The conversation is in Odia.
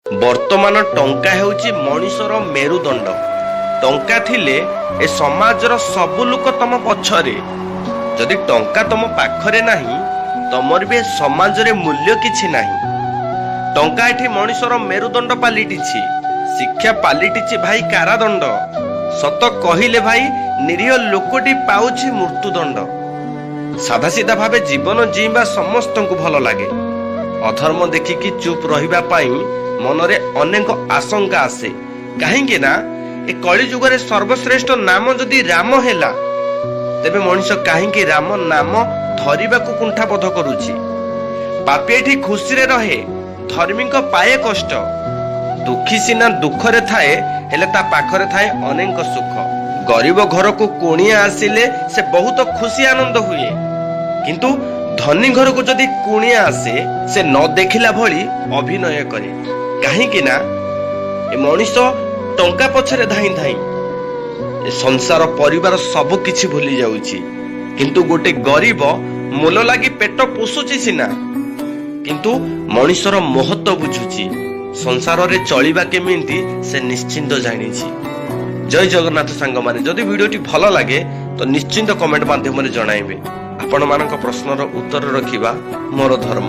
ବର୍ତ୍ତମାନ ଟଙ୍କା ହେଉଛି ମଣିଷର ମେରୁଦଣ୍ଡ। ଟଙ୍କା ଥିଲେ ଏ ସମାଜର ସବୁ ଲୋକ ତମ ପଛରେ। ଯଦି ଟଙ୍କା ତମ ପାଖରେ ନାହିଁ, ତମର ବି ଏ ସମାଜରେ ମୂଲ୍ୟ କିଛି ନାହିଁ। ଟଙ୍କା ଏଠି ମଣିଷର ମେରୁଦଣ୍ଡ ପାଲିଟିଛି। ଶିକ୍ଷା ପାଲିଟିଛି ଭାଇ କାରାଦଣ୍ଡ। ସତ କହିଲେ ଭାଇ, ନିରୀହ ଲୋକଟି ପାଉଛି ମୃତ୍ୟୁଦଣ୍ଡ। ସାଧାସିଧା ଭାବେ ଜୀବନ ଜୀଇବା ସମସ୍ତଙ୍କୁ ଭଲ ଲାଗେ। ଅଧର୍ମ ଦେଖିକି ଚୁପ୍ ରହିବା ପାଇଁ ମନରେ ଅନେକ ଆଶଙ୍କା ଆସେ। କାହିଁକି ନା ଏ କଳି ଯୁଗରେ ସର୍ବଶ୍ରେଷ୍ଠ ନାମ ଯଦି ରାମ ହେଲା, ତେବେ ମଣିଷ କାହିଁକି ରାମ ନାମ ଧରିବାକୁ କୁଣ୍ଠାବୋଧ କରୁଛି? ପାପୀ ଏଠି ଖୁସିରେ ରହେ, ଧର୍ମୀଙ୍କ ପାଏ କଷ୍ଟ। ଦୁଃଖୀ ସିନା ଦୁଃଖରେ ଥାଏ, ହେଲେ ତା ପାଖରେ ଥାଏ ଅନେକ ସୁଖ। ଗରିବ ଘରକୁ କୁଣିଆ ଆସିଲେ ସେ ବହୁତ ଖୁସି ଆନନ୍ଦ ହୁଏ, କିନ୍ତୁ ଧନୀ ଘରକୁ ଯଦି କୁଣିଆ ଆସେ, ସେ ନ ଦେଖିଲା ଭଳି ଅଭିନୟ କରେ। କାହିଁକି ନା ଏ ମଣିଷ ଟଙ୍କା ପଛରେ ଧାଇଁ ଧାଇଁ ଏ ସଂସାର ପରିବାର ସବୁ କିଛି ଭୁଲି ଯାଉଛି। କିନ୍ତୁ ଗୋଟେ ଗରିବ ମୂଲ ଲାଗି ପେଟ ପୋଷୁଛି ସିନା, କିନ୍ତୁ ମଣିଷର ମହତ୍ଵ ବୁଝୁଛି। ସଂସାରରେ ଚଳିବା କେମିତି ସେ ନିଶ୍ଚିନ୍ତ ଜାଣିଛି। ଜୟ ଜଗନ୍ନାଥ ସାଙ୍ଗମାନେ, ଯଦି ଭିଡ଼ିଓଟି ଭଲ ଲାଗେ ତ ନିଶ୍ଚିନ୍ତ କମେଣ୍ଟ ମାଧ୍ୟମରେ ଜଣାଇବେ। ଆପଣମାନଙ୍କ ପ୍ରଶ୍ନର ଉତ୍ତର ରଖିବା ମୋର ଧର୍ମ।